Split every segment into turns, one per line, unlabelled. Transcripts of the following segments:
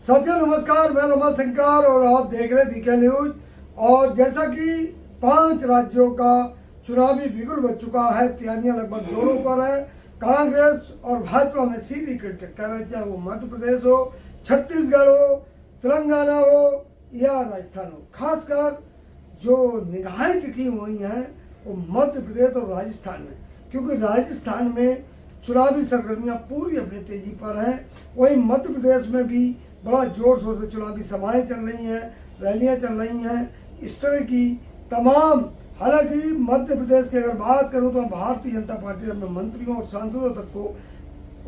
साथियों नमस्कार, मैं रमाशंकर और आप देख रहे हैं बीके न्यूज। और जैसा कि 5 राज्यों का चुनावी बिगुल बज चुका है, तैयारियां लगभग जोरों पर है। कांग्रेस और भाजपा में सीधी टक्कर है, चाहे वो मध्य प्रदेश हो, छत्तीसगढ़ हो, तेलंगाना हो या राजस्थान हो। खासकर जो निगाहें टिकी हुई हैं वो मध्य प्रदेश और राजस्थान में, क्योंकि राजस्थान में चुनावी सरगर्मियां पूरी अपनी तेजी पर हैं। वहीं मध्य प्रदेश में भी बड़ा जोर शोर से चुनावी सभाएं चल रही हैं, रैलियां चल रही हैं, इस तरह की तमाम। हालांकि मध्य प्रदेश की अगर बात करूं तो भारतीय जनता पार्टी ने अपने मंत्रियों और सांसदों तक को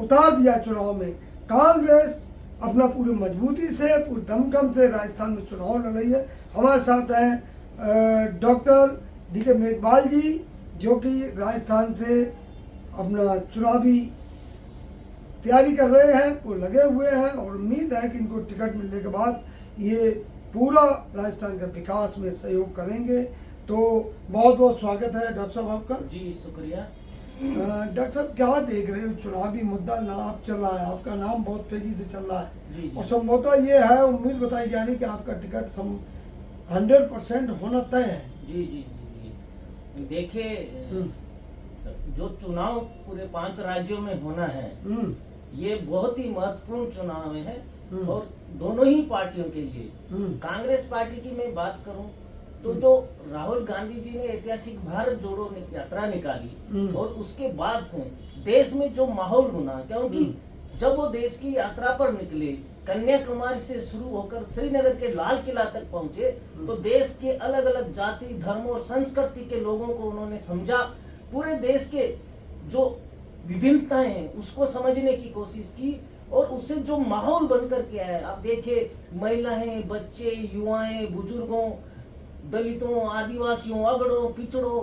उतार दिया चुनाव में। कांग्रेस अपना पूरी मजबूती से, पूरी दमखम से राजस्थान में चुनाव लड़ रही है। हमारे साथ हैं डॉक्टर DK मेघवाल जी, जो कि राजस्थान से अपना चुनावी तैयारी कर रहे हैं, वो लगे हुए हैं और उम्मीद है कि इनको टिकट मिलने के बाद ये पूरा राजस्थान के विकास में सहयोग करेंगे। तो बहुत बहुत स्वागत है डॉक्टर साहब आपका।
जी शुक्रिया।
डॉक्टर साहब, क्या देख रहे हो? चुनावी मुद्दा नाम चल रहा है, आपका नाम बहुत तेजी से चल रहा है
जी।
और संभवतः ये है, उम्मीद बताई जा रही कि आपका टिकट 100% होना तय है।
जी जी जी जी देखिए, जो चुनाव पूरे 5 राज्यों में होना है, ये बहुत ही महत्वपूर्ण चुनाव है और दोनों ही पार्टियों के लिए। कांग्रेस पार्टी की मैं बात करूं तो जो राहुल गांधी जी ने ऐतिहासिक भारत जोड़ो यात्रा निकाली और उसके बाद से देश में जो माहौल बना, क्योंकि जब वो देश की यात्रा पर निकले, कन्याकुमारी से शुरू होकर श्रीनगर के लाल किला तक पहुंचे, तो देश के अलग अलग जाति, धर्म और संस्कृति के लोगों को उन्होंने समझा। पूरे देश के जो विभिन्नताएं हैं उसको समझने की कोशिश की और उससे जो माहौल बनकर के आया, आप देखिए महिलाएं, बच्चे, युवाएं, बुजुर्गों, दलितों, आदिवासियों, अगड़ों, पिछड़ों,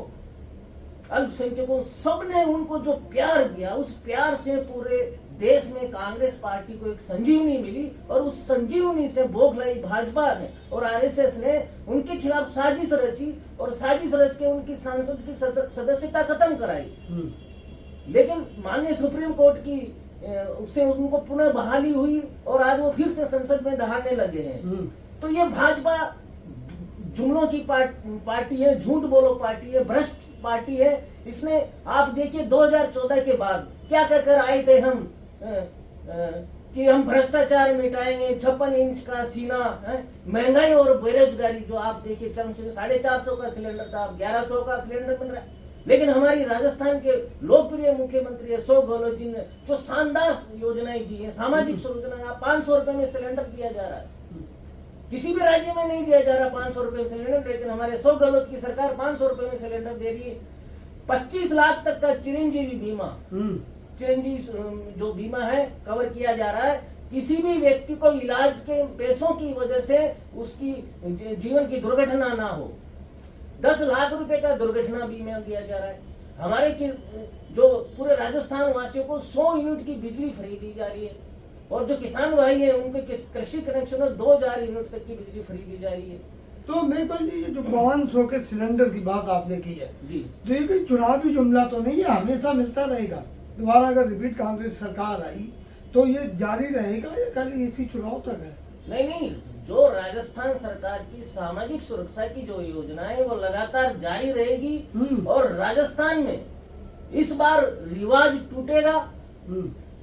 अल्पसंख्यकों, सबने उनको जो प्यार दिया, उस प्यार से पूरे देश में कांग्रेस पार्टी को एक संजीवनी मिली और उस संजीवनी से बौखलाई भाजपा ने और RSS ने उनके खिलाफ साजिश रची और साजिश रच के उनकी सांसद की सदस्यता खत्म कराई। लेकिन माननीय सुप्रीम कोर्ट की उससे उनको पुनः बहाली हुई और आज वो फिर से संसद में दहाड़ने लगे हैं। तो ये भाजपा जुमलों की पार्टी है, झूठ बोलो पार्टी है, भ्रष्ट पार्टी है। इसने आप देखिए 2014 के बाद क्या कहकर आए थे हम कि हम भ्रष्टाचार मिटाएंगे, 56 इंच का सीना, महंगाई और बेरोजगारी जो आप देखिए चरम से 450 का सिलेंडर था, अब 1100 का सिलेंडर बन रहा है। लेकिन हमारी राजस्थान के लोकप्रिय मुख्यमंत्री अशोक गहलोत जी ने जो शानदार योजनाएं दी है, सामाजिक योजनाएं, 500 रुपए में सिलेंडर दिया जा रहा है। किसी भी राज्य में नहीं दिया जा रहा 500 रुपए में सिलेंडर, लेकिन हमारे अशोक गहलोत की सरकार 500 रुपए में सिलेंडर दे रही है। 25 लाख तक का चिरंजीवी बीमा, चिरंजीवी जो बीमा है कवर किया जा रहा है। किसी भी व्यक्ति को इलाज के पैसों की वजह से उसकी जीवन की दुर्घटना ना हो, 10 लाख रुपए का दुर्घटना बीमा दिया जा रहा है। हमारे जो पूरे राजस्थान वासियों को 100 यूनिट की बिजली फ्री दी जा रही है और जो किसान भाई है उनके कृषि कनेक्शन में 2000 यूनिट तक की बिजली फ्री दी जा रही है।
तो मेघवाल जी, ये जो 500 के सिलेंडर की बात आपने की है
जी,
तो ये कोई चुनावी जुमला तो नहीं है? हमेशा मिलता रहेगा? दोबारा अगर रिपीट कांग्रेस सरकार आई तो ये जारी रहेगा या खाली इसी चुनाव तक है?
नहीं, जो राजस्थान सरकार की सामाजिक सुरक्षा की जो योजना है वो लगातार जारी रहेगी और राजस्थान में इस बार रिवाज टूटेगा।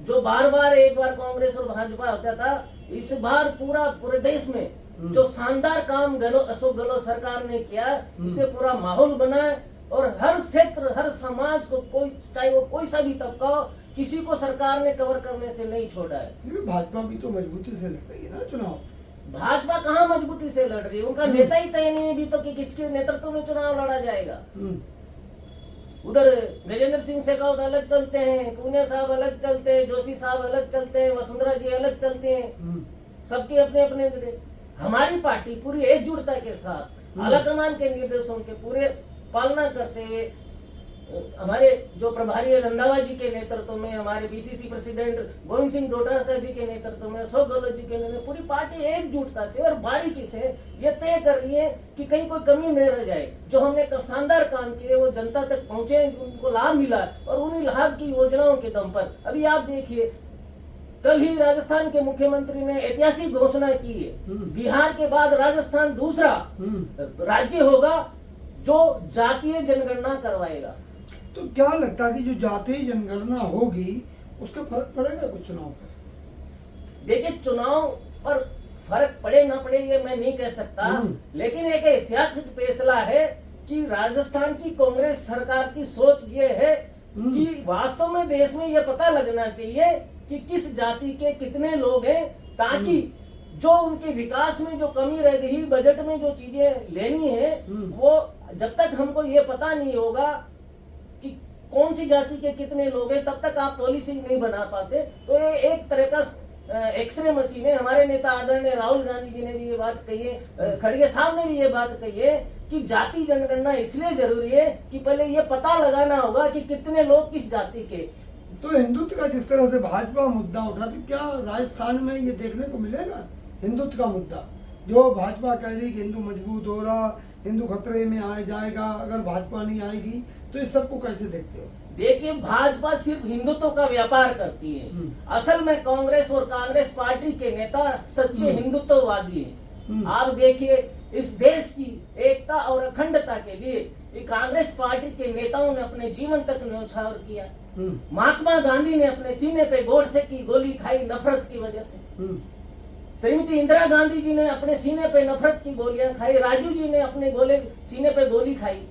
जो बार बार एक बार कांग्रेस और भाजपा होता था, इस बार पूरे देश में जो शानदार काम अशोक गहलोत सरकार ने किया, इससे पूरा माहौल बना है और हर क्षेत्र, हर समाज को, कोई चाहे वो कोई सा भी तबका हो, किसी को सरकार ने कवर करने से नहीं छोड़ा है।
भाजपा भी तो मजबूती से लड़ रही है ना चुनाव।
भाजपा कहाँ मजबूती से लड़ रही है? उनका नेता ही तय नहीं है भी तो कि किसके नेतृत्व में चुनाव लड़ा जाएगा। उधर गजेंद्र सिंह शेखावत अलग चलते हैं, पूनिया साहब अलग चलते हैं, जोशी साहब अलग चलते हैं, वसुंधरा जी अलग चलते हैं, सबके अपने अपने। हमारी पार्टी पूरी एकजुटता के साथ आलाकमान के निर्देशों के पूरे पालना करते हुए, हमारे जो प्रभारी है रंधावा जी के नेतृत्व में, हमारे BCC प्रेसिडेंट गोविंद सिंह डोटासरा जी के नेतृत्व में, अशोक गहलोत जी के नेतृत्व में पूरी पार्टी एकजुटता से और बारीकी से ये तय कर रही है कि कहीं कोई कमी न रह जाए। जो हमने शानदार काम किए वो जनता तक पहुंचे, उनको लाभ मिला और उन्हीं लाभ की योजनाओं के दम पर अभी आप देखिए कल ही राजस्थान के मुख्यमंत्री ने ऐतिहासिक घोषणा की है, बिहार के बाद राजस्थान दूसरा राज्य होगा जो जातीय जनगणना करवाएगा।
तो क्या लगता है कि जो जातीय जनगणना होगी उसका फर्क पड़ेगा कुछ चुनाव पर?
देखिए, चुनाव पर फर्क पड़े ना पड़े ये मैं नहीं कह सकता, लेकिन एक ऐतिहासिक फैसला है कि राजस्थान की कांग्रेस सरकार की सोच ये है कि वास्तव में देश में ये पता लगना चाहिए कि किस जाति के कितने लोग हैं, ताकि जो उनके विकास में जो कमी रह गई, बजट में जो चीजें लेनी है, वो जब तक हमको ये पता नहीं होगा कि कौन सी जाति के कितने लोग हैं, तब तक आप पॉलिसी नहीं बना पाते। तो ये एक तरह का एक्सरे मशीन है। हमारे नेता आदरणीय राहुल गांधी जी ने भी ये बात कही है, खड़गे साहब ने भी ये बात कही है कि जाति जनगणना इसलिए जरूरी है कि पहले ये पता लगाना होगा कि कितने लोग किस जाति के।
तो हिंदुत्व का जिस तरह से भाजपा मुद्दा उठा, तो क्या राजस्थान में ये देखने को मिलेगा हिंदुत्व का मुद्दा? जो भाजपा कह रही कि हिंदू मजबूत हो रहा, हिंदू खतरे में आ जाएगा अगर भाजपा नहीं आएगी, तो इस सबको कैसे देखते हो?
देखिए, भाजपा सिर्फ हिंदुत्व का व्यापार करती है। असल में कांग्रेस और कांग्रेस पार्टी के नेता सच्चे हिंदुत्ववादी हैं। आप देखिए, इस देश की एकता और अखंडता के लिए कांग्रेस पार्टी के नेताओं ने अपने जीवन तक न्यौछावर किया। महात्मा गांधी ने अपने सीने पे गोडसे की गोली खाई नफरत की वजह से। श्रीमती इंदिरा गांधी जी ने अपने सीने पे नफरत की गोलियां खाई। राजीव जी ने अपने सीने पे गोली खाई।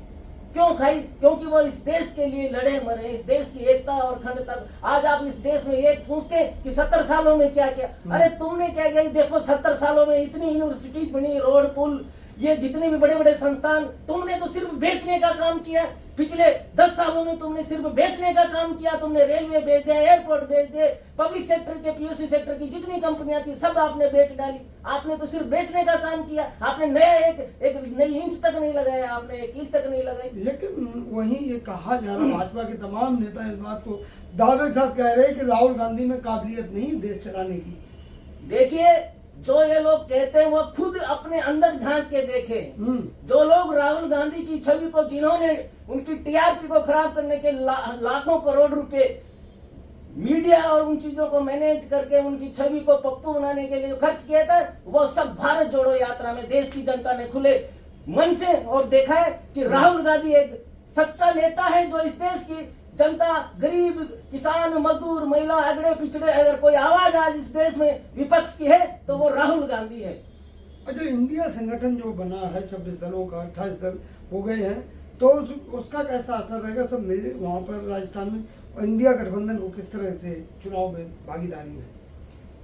क्यों खाई? क्योंकि वो इस देश के लिए लड़े मरे, इस देश की एकता और अखंडता। आज आप इस देश में ये पूछते कि 70 सालों में क्या किया? अरे तुमने क्या किया? देखो 70 सालों में इतनी यूनिवर्सिटीज बनी, रोड पुल, ये जितने भी बड़े बड़े संस्थान, तुमने तो सिर्फ बेचने का काम किया। पिछले 10 सालों में तुमने सिर्फ बेचने का काम किया। तुमने रेलवे बेच दिया, एयरपोर्ट बेच दिए, पब्लिक सेक्टर के, पीयूसी सेक्टर की जितनी कंपनियां थी सब आपने बेच डाली। आपने तो सिर्फ बेचने का काम किया। आपने नया एक नई इंच तक नहीं लगाया, आपने एक इंच तक नहीं लगाई।
लेकिन वहीं ये कहा जा रहा, भाजपा के तमाम नेता इस बात को दावे के साथ कह रहे हैं कि राहुल गांधी में काबिलियत नहीं देश चलाने की।
देखिए, जो ये लोग कहते हैं वो खुद अपने अंदर झांक के देखें। जो लोग राहुल गांधी की छवि को, जिन्होंने उनकी टीआरपी को खराब करने के लाखों करोड़ रुपए मीडिया और उन चीजों को मैनेज करके उनकी छवि को पप्पू बनाने के लिए खर्च किया था, वो सब भारत जोड़ो यात्रा में देश की जनता ने खुले मन से और देखा है कि राहुल गांधी एक सच्चा नेता है। जो इस देश की जनता, गरीब, किसान, मजदूर, महिला, अगड़े पिछड़े, अगर कोई आवाज आज इस देश में विपक्ष की है तो वो राहुल गांधी है।
अच्छा, इंडिया संगठन जो बना है 26 दलों का, 28 दल हो गए हैं, तो उसका कैसा असर रहेगा सब मिले वहाँ पर राजस्थान में, और इंडिया गठबंधन को किस तरह से चुनाव में भागीदारी है?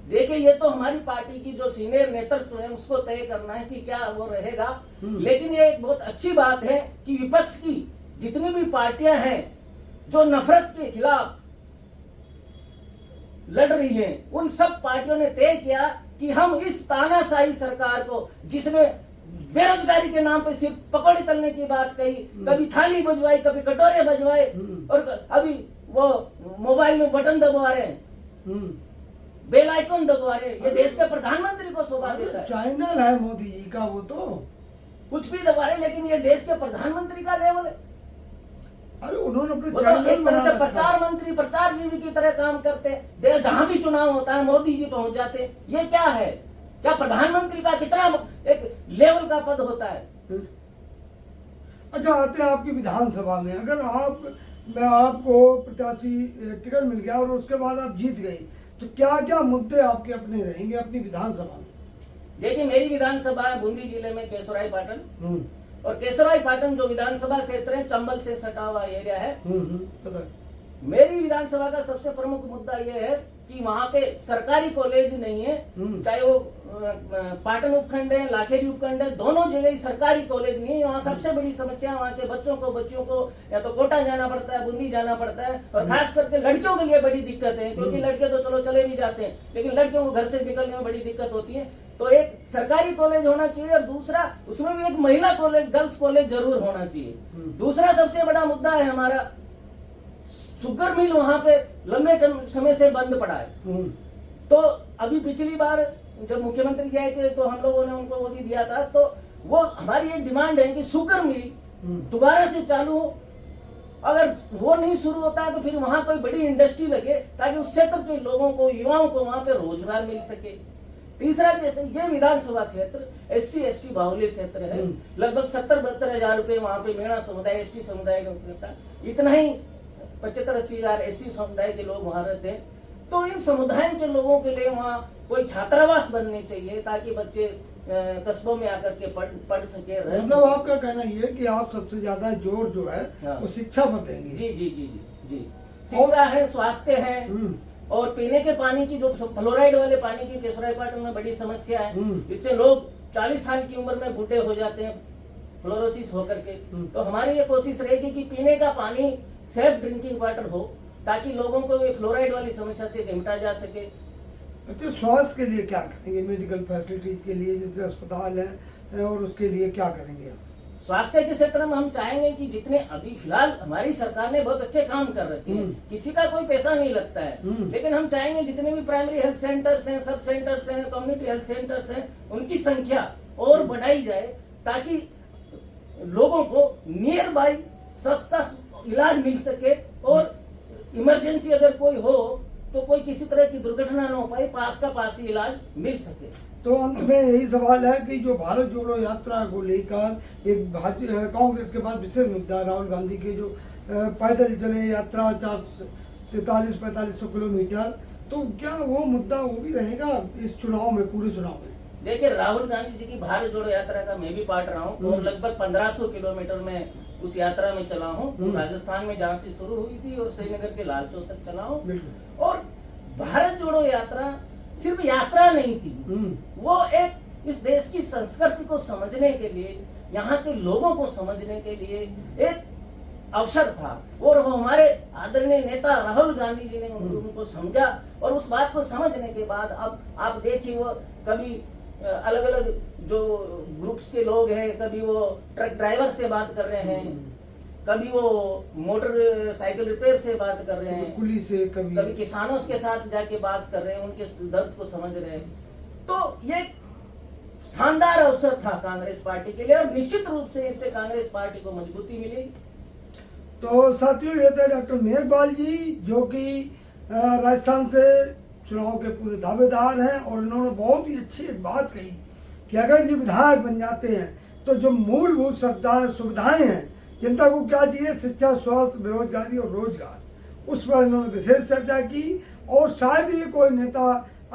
देखिए, ये तो हमारी पार्टी की जो सीनियर नेतृत्व है उसको तय करना है कि क्या वो रहेगा। लेकिन ये एक बहुत अच्छी बात है कि विपक्ष की जितनी भी पार्टियां हैं जो नफरत के खिलाफ लड़ रही हैं, उन सब पार्टियों ने तय किया कि हम इस तानाशाही सरकार को, जिसमें बेरोजगारी के नाम पे सिर्फ पकौड़े तलने की बात कही, कभी थाली बजवाई, कभी कटोरे बजवाए, और अभी वो मोबाइल में बटन दबा रहे हैं, बेल आइकन दबा रहे हैं, ये देश के प्रधानमंत्री को शोभा देता है।
चैनल है मोदी जी का, वो तो
कुछ भी दबा रहे, लेकिन ये देश के प्रधानमंत्री का लेवल है।
अरे उन्होंने अपने
वो तो एक तरह से प्रचार मंत्री, प्रचार जीवी की तरह काम करते हैं। जहां भी चुनाव होता है मोदी जी पहुंच जाते हैं। ये क्या है? क्या प्रधानमंत्री का कितना एक लेवल का पद होता है?
अच्छा, आते हैं आपकी विधानसभा में, अगर आपको प्रत्याशी टिकट मिल गया और उसके बाद आप जीत गई, तो क्या क्या मुद्दे आपके अपने रहेंगे अपनी विधानसभा में?
देखिए, मेरी विधानसभा है बूंदी जिले में केसराई पाटन, और केसराई पाटन जो विधानसभा क्षेत्र है चंबल से सटा हुआ एरिया है।
पता।
मेरी विधानसभा का सबसे प्रमुख मुद्दा यह है कि वहाँ पे सरकारी कॉलेज नहीं है, चाहे वो पाटन उपखंड है, लाखेरी उपखंड है, दोनों जगह सरकारी कॉलेज नहीं है। वहाँ सबसे बड़ी समस्या वहाँ के बच्चों को या तो कोटा जाना पड़ता है, बूंदी जाना पड़ता है, और खास करके लड़कियों के लिए बड़ी दिक्कत है, क्योंकि लड़के तो चलो चले भी जाते हैं, लेकिन लड़कियों को घर से निकलने में बड़ी दिक्कत होती है। तो एक सरकारी कॉलेज होना चाहिए, और दूसरा उसमें भी एक महिला कॉलेज, गर्ल्स कॉलेज जरूर होना चाहिए। दूसरा सबसे बड़ा मुद्दा है हमारा शुगर मिल, वहां पे लंबे समय से बंद पड़ा है। तो अभी पिछली बार जब मुख्यमंत्री गए थे तो हम लोगों ने उनको वो भी दिया था, तो वो हमारी एक डिमांड है कि शुगर मिल दोबारा से चालू हो, अगर वो नहीं शुरू होता है तो फिर वहां कोई बड़ी इंडस्ट्री लगे ताकि उस क्षेत्र के लोगों को, युवाओं को वहां पे रोजगार मिल सके। तीसरा, जैसे ये विधानसभा क्षेत्र SC ST बाहुल्य क्षेत्र है, लगभग 70-72 हजार रुपए वहां पे मेरा समुदाय, ST समुदाय का करता, इतना ही 75-80 हजार SC समुदाय के लोग वहां रहते हैं। तो इन समुदाय के लोगों के लिए वहाँ कोई छात्रावास बनने चाहिए ताकि बच्चे कस्बों में आकर के पढ़ सके, रह
मतलब
सके।
आपका कहना ये है कि आप सबसे ज्यादा जोर जो है
हाँ।
वो शिक्षा पर देंगे।
जी जी जी जी जी, शिक्षा है, स्वास्थ्य है, और पीने के पानी की जो फ्लोराइड वाले पानी की केशवरायपाटन में बड़ी समस्या है। इससे लोग 40 साल की उम्र में बूढ़े हो जाते हैं फ्लोरोसिस होकर के। तो हमारी ये कोशिश रहेगी कि पीने का पानी सेफ ड्रिंकिंग वाटर हो ताकि लोगों को ये फ्लोराइड वाली समस्या से निपटा जा सके।
अच्छा, स्वास्थ्य के लिए क्या करेंगे? मेडिकल फैसिलिटीज के लिए जैसे अस्पताल है और उसके लिए क्या करेंगे आप?
स्वास्थ्य के क्षेत्र में हम चाहेंगे कि जितने अभी फिलहाल हमारी सरकार ने बहुत अच्छे काम कर रखे हैं, किसी का कोई पैसा नहीं लगता है, लेकिन हम चाहेंगे जितने भी प्राइमरी हेल्थ सेंटर्स हैं, सब सेंटर्स हैं, कम्युनिटी हेल्थ सेंटर्स हैं, उनकी संख्या और बढ़ाई जाए ताकि लोगों को नियर बाई सस्ता इलाज मिल सके और इमरजेंसी अगर कोई हो तो कोई किसी तरह की दुर्घटना न हो पाए, पास का पास ही इलाज मिल सके।
तो अंत में यही सवाल है कि जो भारत जोड़ो यात्रा को लेकर एक कांग्रेस के पास विशेष मुद्दा, राहुल गांधी के जो पैदल चले यात्रा 43-4500 किलोमीटर, तो क्या वो मुद्दा वो भी रहेगा इस चुनाव में, पूरे चुनाव में?
देखिए, राहुल गांधी जी की भारत जोड़ो यात्रा का मैं भी पार्ट रहा हूँ और लगभग 1500 किलोमीटर में उस यात्रा में चला हूँ। राजस्थान में जहाँ से शुरू हुई थी और श्रीनगर के लाल चौक तक चला हूँ। और भारत जोड़ो यात्रा सिर्फ यात्रा नहीं थी, वो एक इस देश की संस्कृति को समझने के लिए, यहाँ के लोगों को समझने के लिए एक अवसर था। और वो हमारे आदरणीय नेता राहुल गांधी जी ने उनको समझा और उस बात को समझने के बाद अब आप देखिए, वो कभी अलग अलग जो ग्रुप्स के लोग हैं, कभी वो ट्रक ड्राइवर से बात कर रहे हैं, कभी वो मोटर साइकिल रिपेयर से बात कर रहे हैं,
कुली से,
कभी किसानों के साथ जाके बात कर रहे हैं, उनके दर्द को समझ रहे हैं। तो ये शानदार अवसर था कांग्रेस पार्टी के लिए और निश्चित रूप से इससे कांग्रेस पार्टी को मजबूती मिलेगी।
तो साथियों, ये थे डॉक्टर मेघवाल जी, जो कि राजस्थान से चुनाव के पूरे दावेदार हैं, और इन्होंने बहुत ही अच्छी एक बात कही कि अगर ये विधायक बन जाते हैं तो जो मूलभूत सुविधाएं हैं, जनता को क्या चाहिए, शिक्षा, स्वास्थ्य, बेरोजगारी और रोजगार, उस पर इन्होंने विशेष चर्चा की। और शायद ही कोई नेता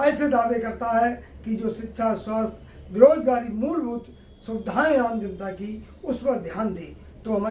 ऐसे दावे करता है कि जो शिक्षा, स्वास्थ्य, बेरोजगारी, मूलभूत सुविधाएं आम जनता की, उस पर ध्यान दे। तो हमारे